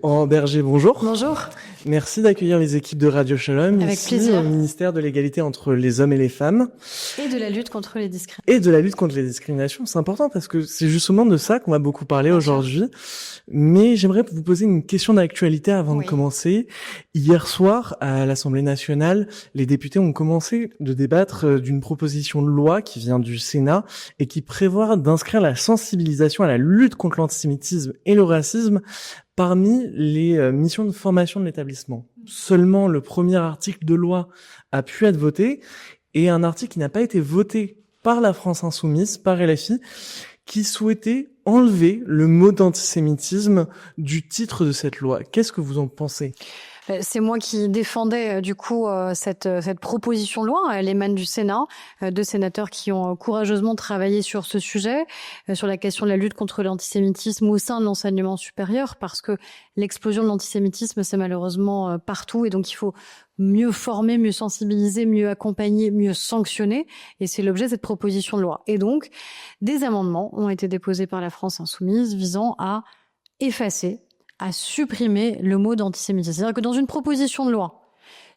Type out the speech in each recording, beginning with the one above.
Aurore Berger, bonjour. Bonjour. Merci d'accueillir les équipes de Radio Shalom Avec ici plaisir. au ministère de l'égalité entre les hommes et les femmes. Et de la lutte contre les discriminations. Et de la lutte contre les discriminations. C'est important parce que c'est justement de ça qu'on va beaucoup parler aujourd'hui. Mais j'aimerais vous poser une question d'actualité avant de commencer. Hier soir, à l'Assemblée nationale, les députés ont commencé de débattre d'une proposition de loi qui vient du Sénat et qui prévoit d'inscrire la sensibilisation à la lutte contre l'antisémitisme et le racisme parmi les missions de formation de l'établissement. Seulement le premier article de loi a pu être voté et un article qui n'a pas été voté par la France Insoumise, par LFI, qui souhaitait enlever le mot d'antisémitisme du titre de cette loi. Qu'est-ce que vous en pensez ? C'est moi qui défendais du coup cette proposition de loi. Elle émane du Sénat, deux sénateurs qui ont courageusement travaillé sur ce sujet, sur la question de la lutte contre l'antisémitisme au sein de l'enseignement supérieur, parce que l'explosion de l'antisémitisme, c'est malheureusement partout, et donc il faut mieux former, mieux sensibiliser, mieux accompagner, mieux sanctionner, et c'est l'objet de cette proposition de loi. Et donc, des amendements ont été déposés par la France Insoumise visant à effacer, à supprimer le mot d'antisémitisme. C'est-à-dire que dans une proposition de loi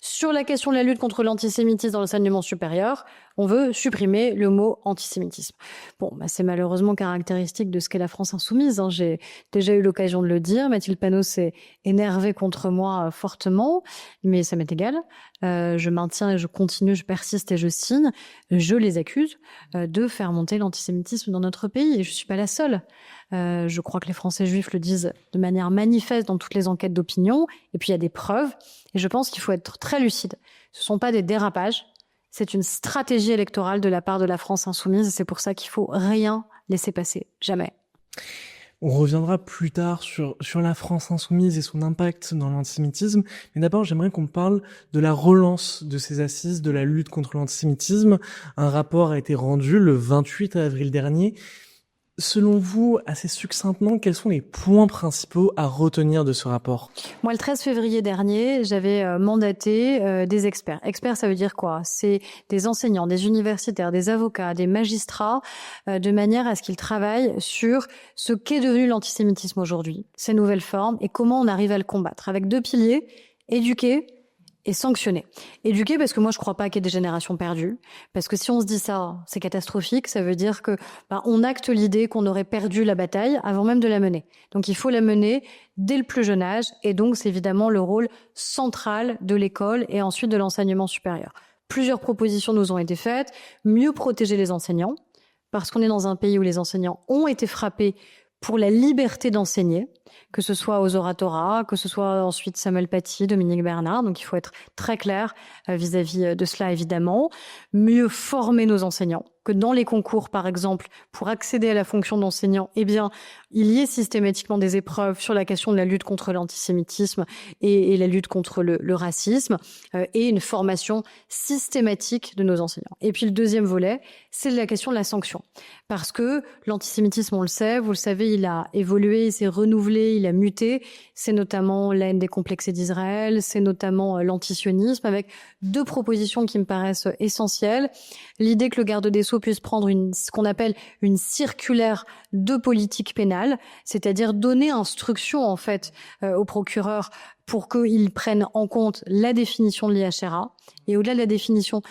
sur la question de la lutte contre l'antisémitisme dans l'enseignement supérieur, on veut supprimer le mot antisémitisme. Bon, c'est malheureusement caractéristique de ce qu'est la France insoumise. J'ai déjà eu l'occasion de le dire. Mathilde Panot s'est énervée contre moi fortement, mais ça m'est égal. Je maintiens et je continue, je persiste et je signe. Je les accuse de faire monter l'antisémitisme dans notre pays, et je suis pas la seule. Je crois que les Français juifs le disent de manière manifeste dans toutes les enquêtes d'opinion, et puis il y a des preuves, et je pense qu'il faut être très lucide. Ce sont pas des dérapages, c'est une stratégie électorale de la part de la France insoumise, et c'est pour ça qu'il faut rien laisser passer, jamais. On reviendra plus tard sur la France insoumise et son impact dans l'antisémitisme, mais d'abord j'aimerais qu'on parle de la relance de ces assises de la lutte contre l'antisémitisme. Un rapport a été rendu le 28 avril dernier. Selon vous, assez succinctement, quels sont les points principaux à retenir de ce rapport ? Moi, le 13 février dernier, j'avais mandaté des experts. Experts, ça veut dire quoi ? C'est des enseignants, des universitaires, des avocats, des magistrats, de manière à ce qu'ils travaillent sur ce qu'est devenu l'antisémitisme aujourd'hui, ses nouvelles formes, et comment on arrive à le combattre. Avec deux piliers, éduquer et sanctionner. Éduquer, parce que moi je crois pas qu'il y ait des générations perdues, parce que si on se dit ça, c'est catastrophique, ça veut dire que on acte l'idée qu'on aurait perdu la bataille avant même de la mener. Donc il faut la mener dès le plus jeune âge, et donc c'est évidemment le rôle central de l'école et ensuite de l'enseignement supérieur. Plusieurs propositions nous ont été faites, mieux protéger les enseignants, parce qu'on est dans un pays où les enseignants ont été frappés pour la liberté d'enseigner, que ce soit aux oratorat, que ce soit ensuite Samuel Paty, Dominique Bernard. Donc il faut être très clair vis-à-vis de cela, évidemment. Mieux former nos enseignants, que dans les concours, par exemple, pour accéder à la fonction d'enseignant, il y ait systématiquement des épreuves sur la question de la lutte contre l'antisémitisme et la lutte contre le racisme, et une formation systématique de nos enseignants. Et puis le deuxième volet, c'est la question de la sanction. Parce que l'antisémitisme, on le sait, vous le savez, il a évolué, il s'est renouvelé, il a muté. C'est notamment la haine décomplexée d'Israël, c'est notamment l'antisionisme, avec deux propositions qui me paraissent essentielles. L'idée que le garde des Sceaux puisse prendre ce qu'on appelle une circulaire de politique pénale, c'est-à-dire donner instruction en fait au procureur pour qu'il prenne en compte la définition de l'IHRA, et au-delà de la définition,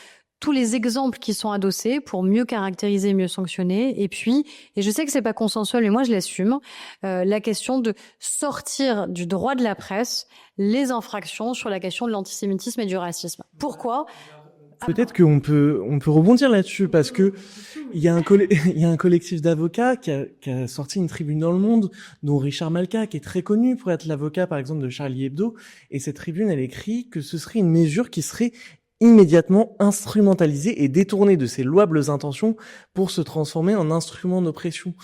tous les exemples qui sont adossés pour mieux caractériser, mieux sanctionner. Et puis, et je sais que c'est pas consensuel, mais moi je l'assume, la question de sortir du droit de la presse les infractions sur la question de l'antisémitisme et du racisme. Pourquoi ? Peut-être qu'on peut rebondir là-dessus, parce que il y a un collectif d'avocats qui a sorti une tribune dans Le Monde, dont Richard Malka, qui est très connu pour être l'avocat, par exemple, de Charlie Hebdo. Et cette tribune, elle écrit que ce serait une mesure qui serait immédiatement instrumentalisée et détournée de ses louables intentions pour se transformer en instrument d'oppression.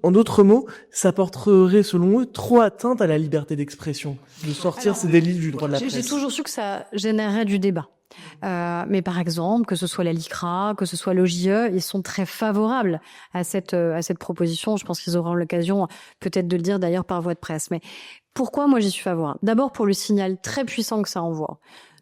En d'autres mots, ça porterait, selon eux, trop atteinte à la liberté d'expression, de sortir ces délits du droit de la presse. J'ai toujours su que ça générerait du débat. Mais par exemple, que ce soit la LICRA, que ce soit l'OJE, ils sont très favorables à cette proposition. Je pense qu'ils auront l'occasion peut-être de le dire d'ailleurs par voie de presse. Mais pourquoi moi j'y suis favorable ? D'abord pour le signal très puissant que ça envoie.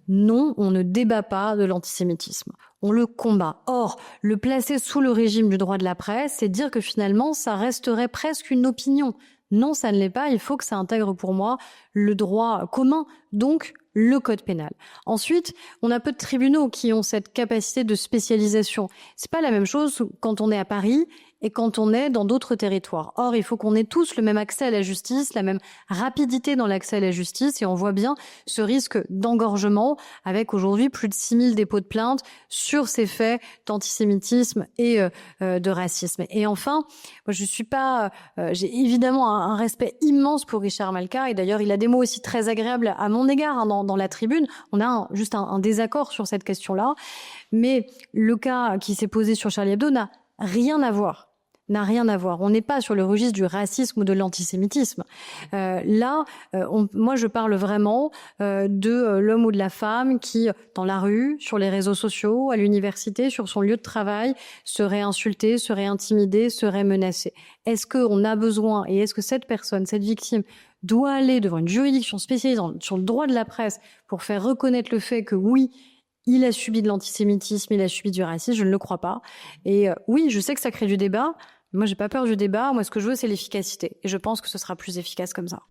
Non, on ne débat pas de l'antisémitisme. On le combat. Or, le placer sous le régime du droit de la presse, c'est dire que finalement, ça resterait presque une opinion. Non, ça ne l'est pas. Il faut que ça intègre pour moi le droit commun, donc le code pénal. Ensuite, on a peu de tribunaux qui ont cette capacité de spécialisation. C'est pas la même chose quand on est à Paris et quand on est dans d'autres territoires. Or, il faut qu'on ait tous le même accès à la justice, la même rapidité dans l'accès à la justice, et on voit bien ce risque d'engorgement avec aujourd'hui plus de 6000 dépôts de plainte sur ces faits d'antisémitisme et de racisme. Et enfin, moi je suis pas, j'ai évidemment un respect immense pour Richard Malka, et d'ailleurs il a des mots aussi très agréables à mon égard dans la tribune. On a juste un désaccord sur cette question-là, mais le cas qui s'est posé sur Charlie Hebdo n'a rien à voir. On n'est pas sur le registre du racisme ou de l'antisémitisme. Moi, je parle vraiment de l'homme ou de la femme qui, dans la rue, sur les réseaux sociaux, à l'université, sur son lieu de travail, serait insulté, serait intimidé, serait menacé. Est-ce qu'on a besoin, et est-ce que cette personne, cette victime, doit aller devant une juridiction spécialisée sur le droit de la presse pour faire reconnaître le fait que oui, il a subi de l'antisémitisme, il a subi du racisme? Je ne le crois pas. Et oui, je sais que ça crée du débat. Moi, j'ai pas peur du débat. Moi, ce que je veux, c'est l'efficacité. Et je pense que ce sera plus efficace comme ça.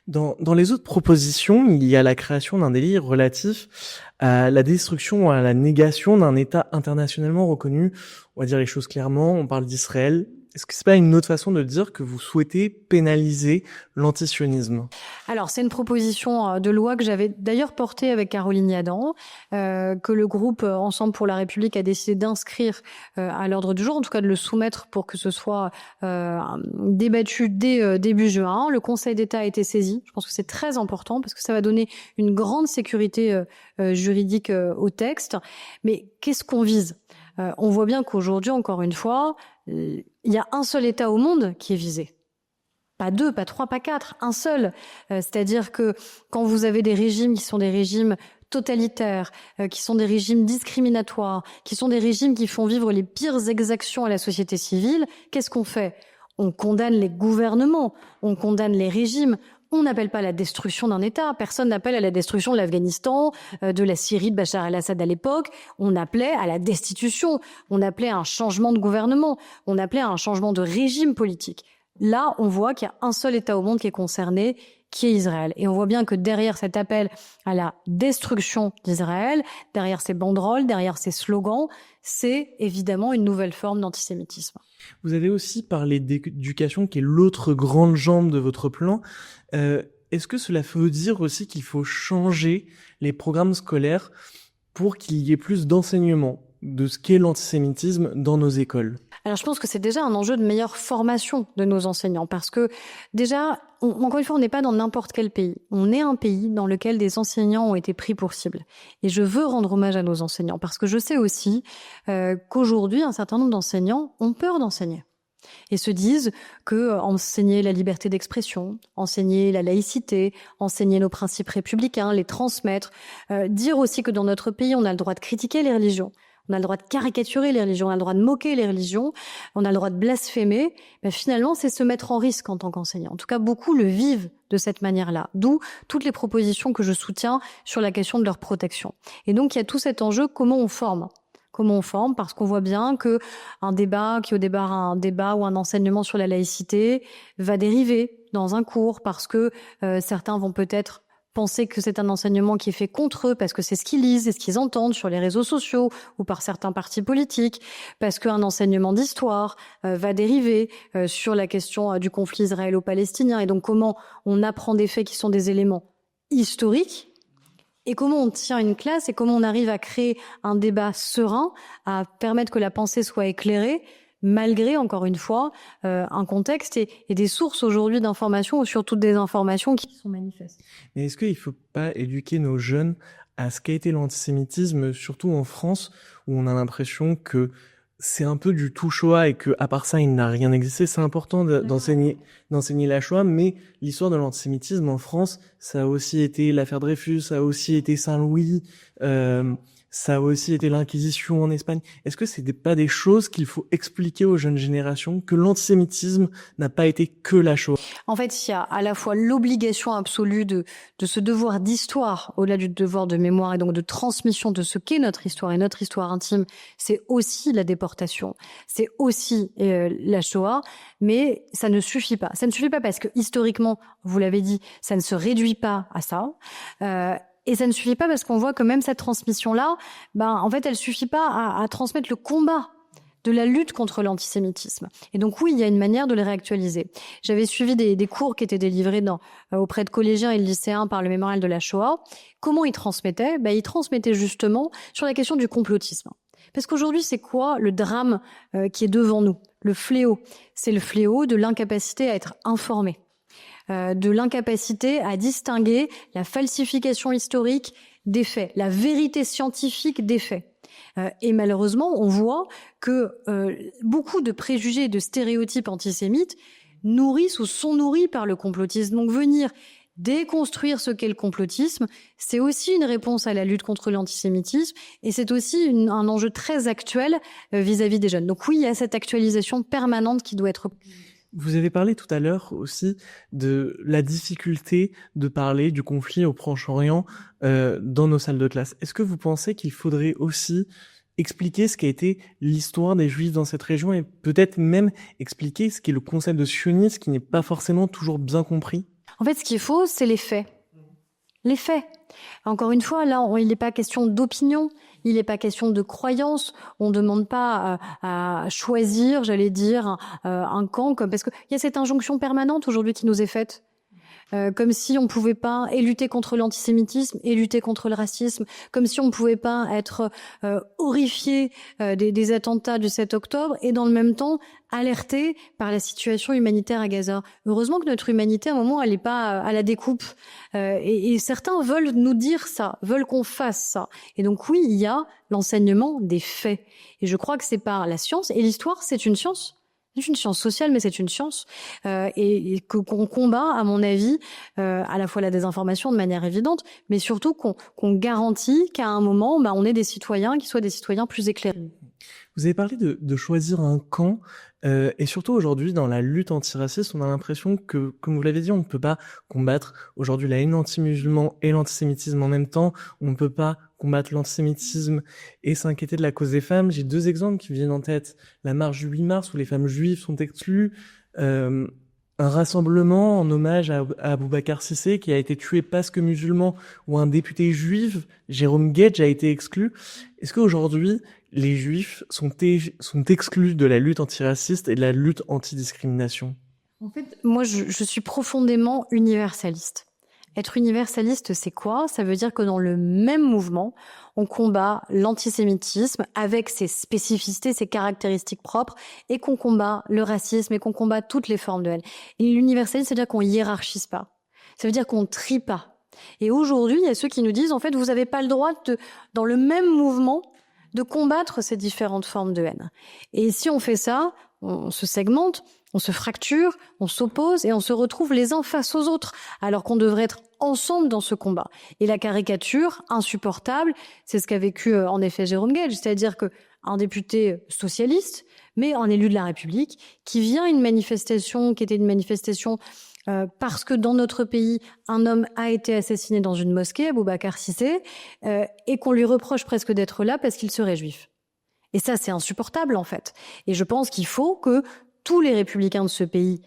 Dans les autres propositions, il y a la création d'un délit relatif à la destruction ou à la négation d'un État internationalement reconnu. On va dire les choses clairement. On parle d'Israël. Est-ce que c'est pas une autre façon de dire que vous souhaitez pénaliser l'antisionisme? Alors, c'est une proposition de loi que j'avais d'ailleurs portée avec Caroline Yadan, que le groupe Ensemble pour la République a décidé d'inscrire à l'ordre du jour, en tout cas de le soumettre pour que ce soit débattu dès début juin. Le Conseil d'État a été saisi. Je pense que c'est très important parce que ça va donner une grande sécurité juridique au texte. Mais qu'est-ce qu'on vise? On voit bien qu'aujourd'hui, encore une fois, il y a un seul État au monde qui est visé. Pas deux, pas trois, pas quatre, un seul. C'est-à-dire que quand vous avez des régimes qui sont des régimes totalitaires, qui sont des régimes discriminatoires, qui sont des régimes qui font vivre les pires exactions à la société civile, qu'est-ce qu'on fait? On condamne les gouvernements, on condamne les régimes. On n'appelle pas à la destruction d'un État. Personne n'appelle à la destruction de l'Afghanistan, de la Syrie, de Bachar el-Assad à l'époque. On appelait à la destitution. On appelait à un changement de gouvernement. On appelait à un changement de régime politique. Là, on voit qu'il y a un seul État au monde qui est concerné, qui est Israël. Et on voit bien que derrière cet appel à la destruction d'Israël, derrière ces banderoles, derrière ces slogans, c'est évidemment une nouvelle forme d'antisémitisme. Vous avez aussi parlé d'éducation, qui est l'autre grande jambe de votre plan. Est-ce que cela veut dire aussi qu'il faut changer les programmes scolaires pour qu'il y ait plus d'enseignement de ce qu'est l'antisémitisme dans nos écoles? Alors je pense que c'est déjà un enjeu de meilleure formation de nos enseignants parce que déjà, encore une fois, on n'est pas dans n'importe quel pays. On est un pays dans lequel des enseignants ont été pris pour cible. Et je veux rendre hommage à nos enseignants parce que je sais aussi qu'aujourd'hui, un certain nombre d'enseignants ont peur d'enseigner et se disent que enseigner la liberté d'expression, enseigner la laïcité, enseigner nos principes républicains, les transmettre, dire aussi que dans notre pays, on a le droit de critiquer les religions. On a le droit de caricaturer les religions, on a le droit de moquer les religions, on a le droit de blasphémer. Ben finalement, c'est se mettre en risque en tant qu'enseignant. En tout cas, beaucoup le vivent de cette manière-là. D'où toutes les propositions que je soutiens sur la question de leur protection. Et donc, il y a tout cet enjeu, comment on forme ? Comment on forme? Parce qu'on voit bien que un débat ou un enseignement sur la laïcité va dériver dans un cours parce que certains vont peut-être penser que c'est un enseignement qui est fait contre eux parce que c'est ce qu'ils lisent et ce qu'ils entendent sur les réseaux sociaux ou par certains partis politiques, parce qu'un enseignement d'histoire va dériver sur la question du conflit israélo-palestinien. Et donc comment on apprend des faits qui sont des éléments historiques et comment on tient une classe et comment on arrive à créer un débat serein, à permettre que la pensée soit éclairée, malgré, encore une fois, un contexte et des sources aujourd'hui d'informations, ou surtout des informations qui sont manifestes. Mais est-ce qu'il ne faut pas éduquer nos jeunes à ce qu'a été l'antisémitisme, surtout en France, où on a l'impression que c'est un peu du tout Shoah et que, à part ça, il n'a rien existé. C'est important d'enseigner la Shoah, mais l'histoire de l'antisémitisme en France, ça a aussi été l'affaire Dreyfus, ça a aussi été Saint-Louis, ça a aussi été l'Inquisition en Espagne. Est-ce que c'est pas des choses qu'il faut expliquer aux jeunes générations, que l'antisémitisme n'a pas été que la Shoah? En fait, il y a à la fois l'obligation absolue de ce devoir d'histoire, au-delà du devoir de mémoire et donc de transmission de ce qu'est notre histoire et notre histoire intime, c'est aussi la déportation, c'est aussi la Shoah, mais ça ne suffit pas. Ça ne suffit pas parce que historiquement, vous l'avez dit, ça ne se réduit pas à ça. Et ça ne suffit pas parce qu'on voit que même cette transmission-là, en fait, elle suffit pas à transmettre le combat de la lutte contre l'antisémitisme. Et donc oui, il y a une manière de les réactualiser. J'avais suivi des cours qui étaient délivrés auprès de collégiens et de lycéens par le Mémorial de la Shoah. Comment ils transmettaient ? Ils transmettaient justement sur la question du complotisme. Parce qu'aujourd'hui, c'est quoi le drame qui est devant nous ? Le fléau. C'est le fléau de l'incapacité à être informé, de l'incapacité à distinguer la falsification historique des faits, la vérité scientifique des faits. Et malheureusement, on voit que beaucoup de préjugés et de stéréotypes antisémites nourrissent ou sont nourris par le complotisme. Donc venir déconstruire ce qu'est le complotisme, c'est aussi une réponse à la lutte contre l'antisémitisme et c'est aussi un enjeu très actuel vis-à-vis des jeunes. Donc oui, il y a cette actualisation permanente qui doit être... Vous avez parlé tout à l'heure aussi de la difficulté de parler du conflit au Proche-Orient dans nos salles de classe. Est-ce que vous pensez qu'il faudrait aussi expliquer ce qu'a été l'histoire des Juifs dans cette région et peut-être même expliquer ce qu'est le concept de sionisme qui n'est pas forcément toujours bien compris ? En fait, ce qu'il faut, c'est les faits. Les faits. Encore une fois, là, il n'est pas question d'opinion, il n'est pas question de croyance. On ne demande pas à choisir, j'allais dire, un camp, parce qu'il y a cette injonction permanente aujourd'hui qui nous est faite. Comme si on pouvait pas et lutter contre l'antisémitisme et lutter contre le racisme, comme si on pouvait pas être horrifié des attentats du 7 octobre et dans le même temps alerté par la situation humanitaire à Gaza. Heureusement que notre humanité, à un moment, elle est pas à la découpe. Et certains veulent nous dire ça, veulent qu'on fasse ça. Et donc oui, il y a l'enseignement des faits. Et je crois que c'est par la science, et l'histoire, c'est une science. C'est une science sociale, mais c'est une science et qu'on combat, à mon avis, à la fois la désinformation de manière évidente, mais surtout qu'on garantit qu'à un moment, on ait des citoyens qui soient des citoyens plus éclairés. Vous avez parlé de choisir un camp, et surtout aujourd'hui, dans la lutte antiraciste, on a l'impression que, comme vous l'avez dit, on ne peut pas combattre aujourd'hui la haine anti-musulman et l'antisémitisme en même temps. On ne peut pas combattre l'antisémitisme et s'inquiéter de la cause des femmes. J'ai deux exemples qui viennent en tête. La marche du 8 mars où les femmes juives sont exclues, un rassemblement en hommage à Boubacar Sissé qui a été tué parce que musulman, où un député juif, Jérôme Guedj, a été exclu. Est-ce qu'aujourd'hui, les juifs sont exclus de la lutte antiraciste et de la lutte antidiscrimination ? En fait, moi, je suis profondément universaliste. Être universaliste, c'est quoi ? Ça veut dire que dans le même mouvement, on combat l'antisémitisme avec ses spécificités, ses caractéristiques propres, et qu'on combat le racisme et qu'on combat toutes les formes de haine. Et l'universalisme, c'est-à-dire qu'on hiérarchise pas. Ça veut dire qu'on trie pas. Et aujourd'hui, il y a ceux qui nous disent, en fait, vous n'avez pas le droit dans le même mouvement, de combattre ces différentes formes de haine. Et si on fait ça, on se segmente, on se fracture, on s'oppose et on se retrouve les uns face aux autres, alors qu'on devrait être ensemble dans ce combat. Et la caricature insupportable, c'est ce qu'a vécu en effet Jérôme Guedj, c'est-à-dire qu'un député socialiste, mais un élu de la République, qui vient à une manifestation qui était une manifestation parce que dans notre pays, un homme a été assassiné dans une mosquée, Boubacar Sissé, et qu'on lui reproche presque d'être là parce qu'il serait juif. Et ça, c'est insupportable, en fait. Et je pense qu'il faut que tous les républicains de ce pays,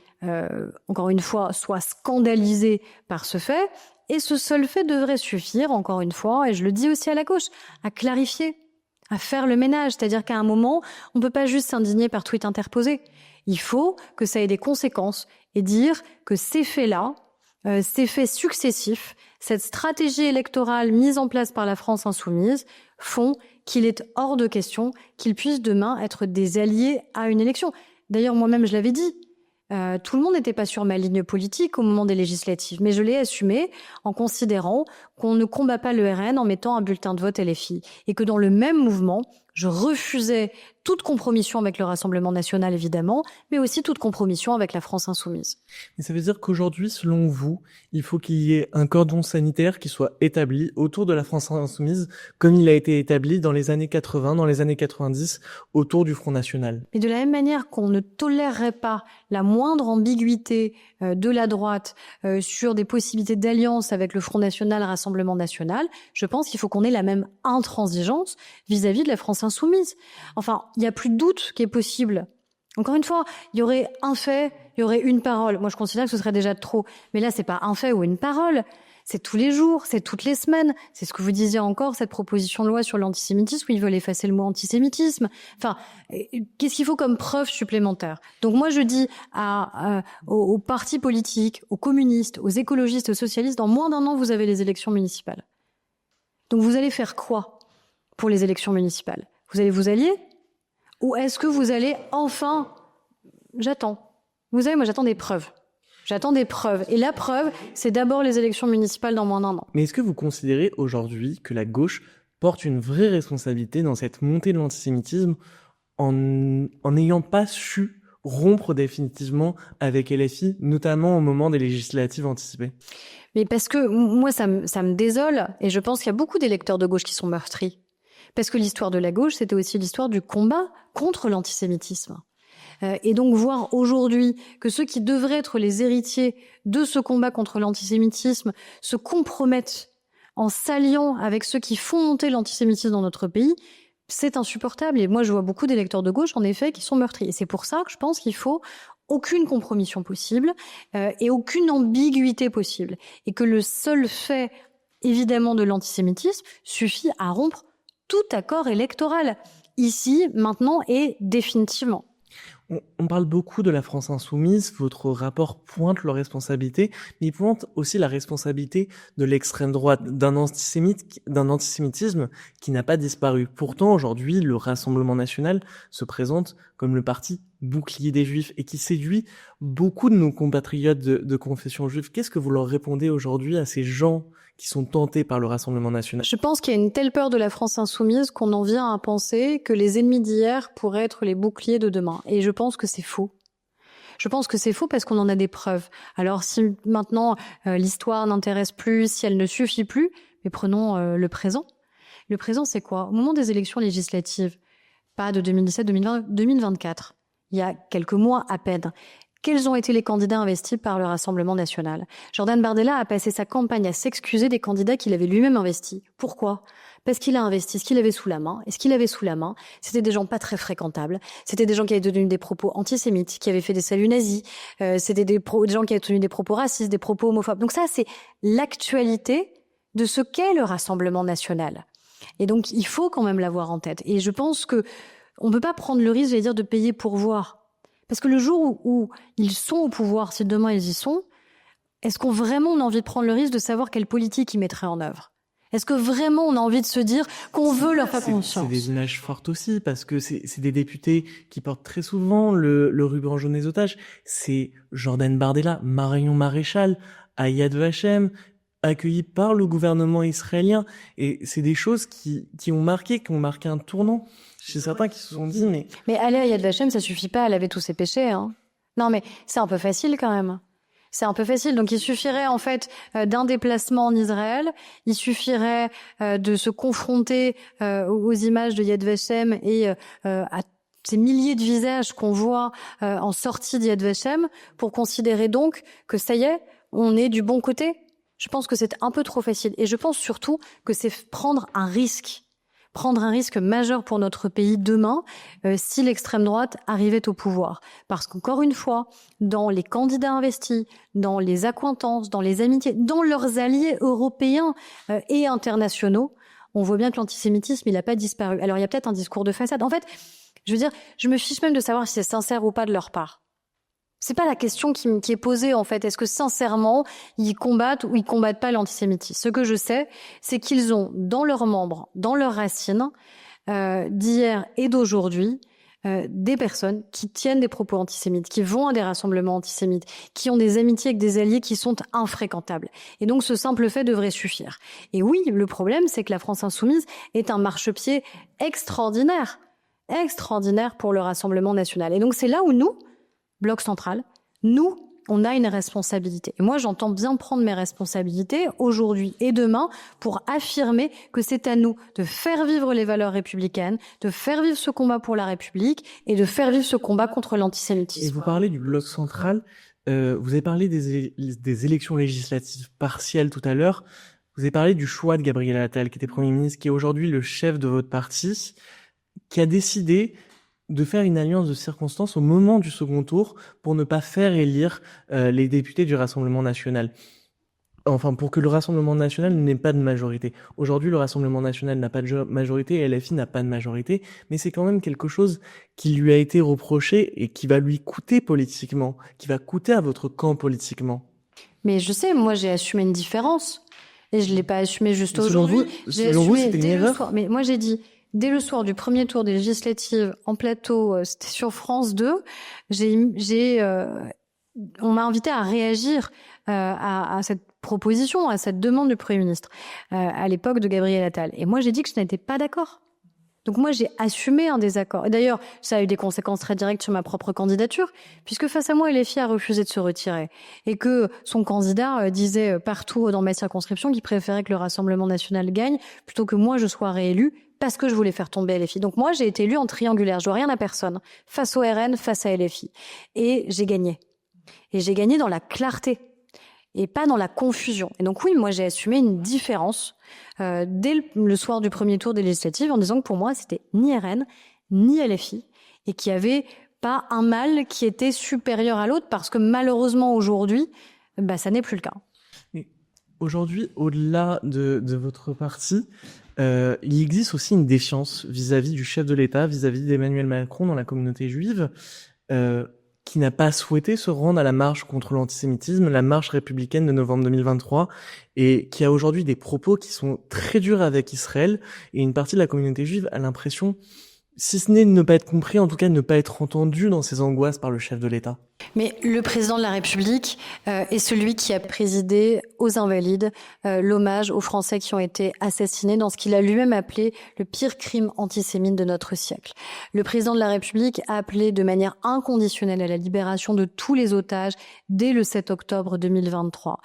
encore une fois, soient scandalisés par ce fait. Et ce seul fait devrait suffire, encore une fois, et je le dis aussi à la gauche, à clarifier, à faire le ménage. C'est-à-dire qu'à un moment, on ne peut pas juste s'indigner par tweet interposé. Il faut que ça ait des conséquences et dire que ces faits-là, ces faits successifs, cette stratégie électorale mise en place par la France insoumise font qu'il est hors de question qu'ils puissent demain être des alliés à une élection. D'ailleurs, moi-même, je l'avais dit, tout le monde n'était pas sur ma ligne politique au moment des législatives, mais je l'ai assumé en considérant qu'on ne combat pas le RN en mettant un bulletin de vote LFI et que dans le même mouvement, je refusais toute compromission avec le Rassemblement national, évidemment, mais aussi toute compromission avec la France insoumise. Et ça veut dire qu'aujourd'hui, selon vous, il faut qu'il y ait un cordon sanitaire qui soit établi autour de la France insoumise, comme il a été établi dans les années 80, dans les années 90, autour du Front National. Et de la même manière qu'on ne tolérerait pas la moindre ambiguïté de la droite sur des possibilités d'alliance avec le Front National, Rassemblement national, je pense qu'il faut qu'on ait la même intransigeance vis-à-vis de la France insoumise. Enfin, il n'y a plus de doute qui est possible. Encore une fois, il y aurait un fait il y aurait une parole. Moi, je considère que ce serait déjà trop. Mais là, c'est pas un fait ou une parole. C'est tous les jours, c'est toutes les semaines. C'est ce que vous disiez encore, cette proposition de loi sur l'antisémitisme, où ils veulent effacer le mot antisémitisme. Enfin, qu'est-ce qu'il faut comme preuve supplémentaire? Donc moi, je dis aux partis politiques, aux communistes, aux écologistes, aux socialistes, dans moins d'un an, vous avez les élections municipales. Donc vous allez faire quoi pour les élections municipales? Vous allez vous allier? Ou est-ce que vous allez enfin... J'attends. Vous savez, moi, j'attends des preuves. J'attends des preuves. Et la preuve, c'est d'abord les élections municipales dans moins d'un an. Mais est-ce que vous considérez aujourd'hui que la gauche porte une vraie responsabilité dans cette montée de l'antisémitisme en n'ayant pas su rompre définitivement avec LFI, notamment au moment des législatives anticipées? Mais parce que moi, ça me désole. Et je pense qu'il y a beaucoup d'électeurs de gauche qui sont meurtris. Parce que l'histoire de la gauche, c'était aussi l'histoire du combat contre l'antisémitisme. Et donc voir aujourd'hui que ceux qui devraient être les héritiers de ce combat contre l'antisémitisme se compromettent en s'alliant avec ceux qui font monter l'antisémitisme dans notre pays, c'est insupportable. Et moi, je vois beaucoup d'électeurs de gauche, en effet, qui sont meurtris. Et c'est pour ça que je pense qu'il faut aucune compromission possible et aucune ambiguïté possible. Et que le seul fait, évidemment, de l'antisémitisme suffit à rompre tout accord électoral, ici, maintenant et définitivement. On parle beaucoup de la France insoumise, votre rapport pointe leur responsabilité, mais il pointe aussi la responsabilité de l'extrême droite, d'un antisémitisme qui n'a pas disparu. Pourtant, aujourd'hui, le Rassemblement national se présente comme le parti bouclier des Juifs et qui séduit beaucoup de nos compatriotes de confession juive. Qu'est-ce que vous leur répondez aujourd'hui à ces gens qui sont tentés par le Rassemblement national? Je pense qu'il y a une telle peur de la France insoumise qu'on en vient à penser que les ennemis d'hier pourraient être les boucliers de demain. Et je pense que c'est faux. Je pense que c'est faux parce qu'on en a des preuves. Alors si maintenant l'histoire n'intéresse plus, si elle ne suffit plus, mais prenons le présent. Le présent, c'est quoi? Au moment des élections législatives, pas de 2017, 2020, 2024, il y a quelques mois à peine, quels ont été les candidats investis par le Rassemblement national? Jordan Bardella a passé sa campagne à s'excuser des candidats qu'il avait lui-même investis. Pourquoi? Parce qu'il a investi ce qu'il avait sous la main. Et ce qu'il avait sous la main, c'était des gens pas très fréquentables. C'était des gens qui avaient tenu des propos antisémites, qui avaient fait des saluts nazis. C'était des gens qui avaient tenu des propos racistes, des propos homophobes. Donc ça, c'est l'actualité de ce qu'est le Rassemblement national. Et donc, il faut quand même l'avoir en tête. Et je pense que on peut pas prendre le risque, j'allais dire, de payer pour voir. Parce que le jour où ils sont au pouvoir, si demain ils y sont, est-ce qu'on vraiment on a envie de prendre le risque de savoir quelle politique ils mettraient en œuvre? Est-ce que vraiment on a envie de se dire qu'on veut leur faire confiance? C'est des images fortes aussi, parce que c'est des députés qui portent très souvent le ruban jaune des otages. C'est Jordan Bardella, Marion Maréchal, à Yad Vashem, accueillis par le gouvernement israélien. Et c'est des choses qui ont marqué un tournant. Chez certains qui se sont dit, Mais aller à Yad Vashem, ça suffit pas à laver tous ses péchés, hein. Non, mais c'est un peu facile quand même. C'est un peu facile. Donc, il suffirait, en fait, d'un déplacement en Israël. Il suffirait de se confronter aux images de Yad Vashem et à ces milliers de visages qu'on voit en sortie de Yad Vashem pour considérer donc que ça y est, on est du bon côté. Je pense que c'est un peu trop facile. Et je pense surtout que c'est prendre un risque majeur pour notre pays demain si l'extrême droite arrivait au pouvoir. Parce qu'encore une fois, dans les candidats investis, dans les accointances, dans les amitiés, dans leurs alliés européens et internationaux, on voit bien que l'antisémitisme, il n'a pas disparu. Alors il y a peut-être un discours de façade. En fait, je veux dire, je me fiche même de savoir si c'est sincère ou pas de leur part. C'est pas la question qui est posée, en fait. Est-ce que, sincèrement, ils combattent ou ils combattent pas l'antisémitisme? Ce que je sais, c'est qu'ils ont, dans leurs membres, dans leurs racines, d'hier et d'aujourd'hui, des personnes qui tiennent des propos antisémites, qui vont à des rassemblements antisémites, qui ont des amitiés avec des alliés qui sont infréquentables. Et donc, ce simple fait devrait suffire. Et oui, le problème, c'est que la France insoumise est un marchepied extraordinaire pour le Rassemblement national. Et donc, c'est là où nous, Bloc central, nous, on a une responsabilité. Et moi, j'entends bien prendre mes responsabilités aujourd'hui et demain pour affirmer que c'est à nous de faire vivre les valeurs républicaines, de faire vivre ce combat pour la République et de faire vivre ce combat contre l'antisémitisme. Et vous parlez du Bloc central, vous avez parlé des élections législatives partielles tout à l'heure, vous avez parlé du choix de Gabriel Attal, qui était Premier ministre, qui est aujourd'hui le chef de votre parti, qui a décidé de faire une alliance de circonstances au moment du second tour pour ne pas faire élire les députés du Rassemblement national. Enfin, pour que le Rassemblement national n'ait pas de majorité. Aujourd'hui, le Rassemblement national n'a pas de majorité et LFI n'a pas de majorité, mais c'est quand même quelque chose qui lui a été reproché et qui va lui coûter politiquement, qui va coûter à votre camp politiquement. Mais je sais, moi j'ai assumé une différence et je l'ai pas assumé juste aujourd'hui. Selon vous, c'était une erreur ? Mais moi j'ai dit, dès le soir du premier tour des législatives en plateau, c'était sur France 2, on m'a invité à réagir à cette proposition, à cette demande du Premier ministre, à l'époque de Gabriel Attal. Et moi, j'ai dit que je n'étais pas d'accord. Donc moi, j'ai assumé un désaccord. Et d'ailleurs, ça a eu des conséquences très directes sur ma propre candidature, puisque face à moi, LFI a refusé de se retirer. Et que son candidat disait partout dans ma circonscription qu'il préférait que le Rassemblement national gagne, plutôt que moi, je sois réélue, parce que je voulais faire tomber LFI. Donc moi, j'ai été élue en triangulaire. Je dois rien à personne. Face au RN, face à LFI. Et j'ai gagné. Et j'ai gagné dans la clarté et pas dans la confusion. Et donc oui, moi j'ai assumé une différence dès le soir du premier tour des législatives en disant que pour moi c'était ni RN ni LFI et qu'il n'y avait pas un mal qui était supérieur à l'autre parce que malheureusement aujourd'hui, ça n'est plus le cas. Et aujourd'hui, au-delà de votre parti, il existe aussi une défiance vis-à-vis du chef de l'État, vis-à-vis d'Emmanuel Macron dans la communauté juive, qui n'a pas souhaité se rendre à la marche contre l'antisémitisme, la marche républicaine de novembre 2023, et qui a aujourd'hui des propos qui sont très durs avec Israël, et une partie de la communauté juive a l'impression, si ce n'est de ne pas être compris, en tout cas de ne pas être entendu dans ses angoisses par le chef de l'État. Mais le président de la République est celui qui a présidé aux Invalides l'hommage aux Français qui ont été assassinés dans ce qu'il a lui-même appelé le pire crime antisémite de notre siècle. Le président de la République a appelé de manière inconditionnelle à la libération de tous les otages dès le 7 octobre 2023.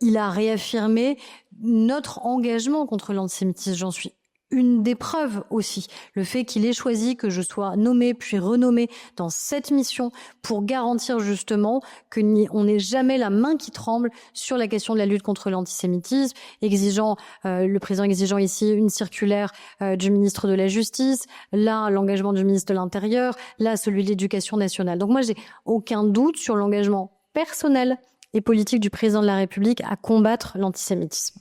Il a réaffirmé notre engagement contre l'antisémitisme, j'en suis une des preuves aussi, le fait qu'il ait choisi que je sois nommée puis renommée dans cette mission pour garantir justement que on n'ait jamais la main qui tremble sur la question de la lutte contre l'antisémitisme, le président exigeant ici une circulaire du ministre de la Justice, là l'engagement du ministre de l'Intérieur, là celui de l'Éducation nationale. Donc moi j'ai aucun doute sur l'engagement personnel et politique du président de la République à combattre l'antisémitisme.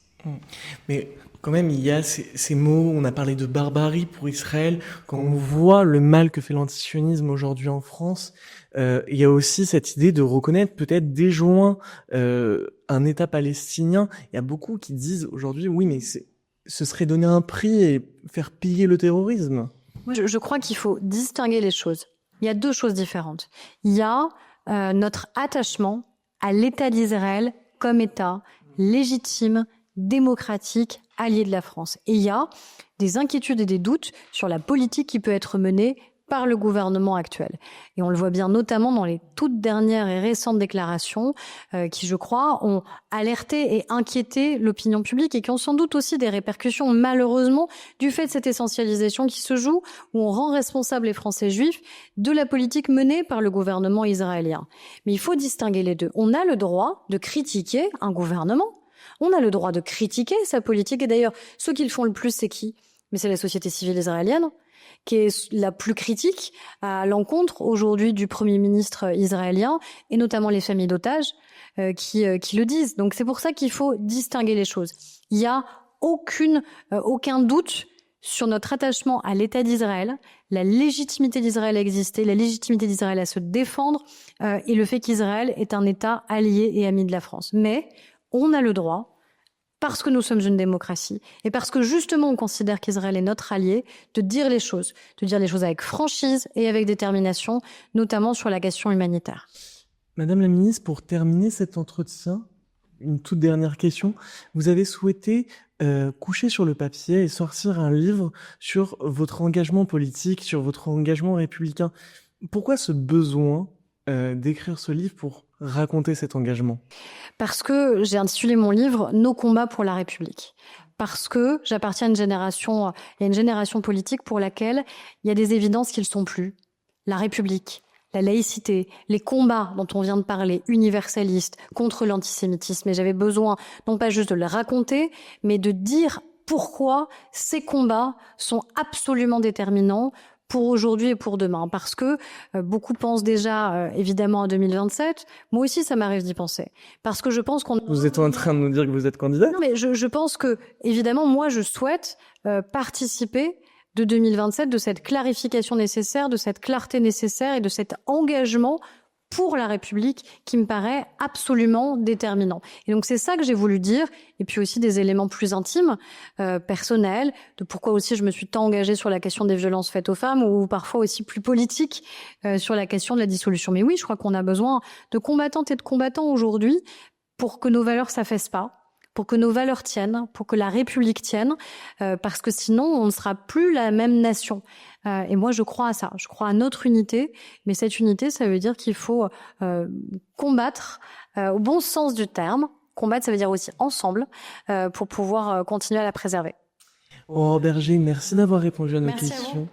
Mais quand même, il y a ces mots, on a parlé de barbarie pour Israël. Quand on voit le mal que fait l'antisionisme aujourd'hui en France, il y a aussi cette idée de reconnaître peut-être dès juin un État palestinien. Il y a beaucoup qui disent aujourd'hui, oui, mais ce serait donner un prix et faire piller le terrorisme. Moi, je crois qu'il faut distinguer les choses. Il y a deux choses différentes. Il y a notre attachement à l'État d'Israël comme État légitime, démocratique, allié de la France. Et il y a des inquiétudes et des doutes sur la politique qui peut être menée par le gouvernement actuel. Et on le voit bien notamment dans les toutes dernières et récentes déclarations qui, je crois, ont alerté et inquiété l'opinion publique et qui ont sans doute aussi des répercussions, malheureusement, du fait de cette essentialisation qui se joue, où on rend responsables les Français juifs de la politique menée par le gouvernement israélien. Mais il faut distinguer les deux. On a le droit de critiquer un gouvernement. On a le droit de critiquer sa politique. Et d'ailleurs, ceux qui le font le plus, c'est qui ? Mais c'est la société civile israélienne, qui est la plus critique à l'encontre aujourd'hui du Premier ministre israélien, et notamment les familles d'otages qui le disent. Donc c'est pour ça qu'il faut distinguer les choses. Il n'y a aucun doute sur notre attachement à l'État d'Israël, la légitimité d'Israël à exister, la légitimité d'Israël à se défendre, et le fait qu'Israël est un État allié et ami de la France. Mais on a le droit, parce que nous sommes une démocratie, et parce que justement on considère qu'Israël est notre allié, de dire les choses avec franchise et avec détermination, notamment sur la question humanitaire. Madame la ministre, pour terminer cet entretien, une toute dernière question. Vous avez souhaité coucher sur le papier et sortir un livre sur votre engagement politique, sur votre engagement républicain. Pourquoi ce besoin d'écrire ce livre pour raconter cet engagement ? Parce que j'ai intitulé mon livre « Nos combats pour la République ». Parce que j'appartiens à une génération politique pour laquelle il y a des évidences qui ne le sont plus. La République, la laïcité, les combats dont on vient de parler, universalistes, contre l'antisémitisme. Et j'avais besoin, non pas juste de le raconter, mais de dire pourquoi ces combats sont absolument déterminants pour aujourd'hui et pour demain, parce que beaucoup pensent déjà évidemment à 2027. Moi aussi, ça m'arrive d'y penser, parce que je pense qu'on... Vous êtes en train de nous dire que vous êtes candidat? Non, mais je pense que évidemment, moi, je souhaite participer de 2027, de cette clarification nécessaire, de cette clarté nécessaire et de cet engagement pour la République qui me paraît absolument déterminant. Et donc c'est ça que j'ai voulu dire, et puis aussi des éléments plus intimes, personnels, de pourquoi aussi je me suis tant engagée sur la question des violences faites aux femmes, ou parfois aussi plus politique sur la question de la dissolution. Mais oui, je crois qu'on a besoin de combattantes et de combattants aujourd'hui pour que nos valeurs s'affaissent pas, pour que nos valeurs tiennent, pour que la République tienne, parce que sinon on ne sera plus la même nation. Et moi je crois à ça, je crois à notre unité, mais cette unité ça veut dire qu'il faut combattre au bon sens du terme. Combattre ça veut dire aussi ensemble pour pouvoir continuer à la préserver. Aurore Bergé, merci d'avoir répondu à nos questions.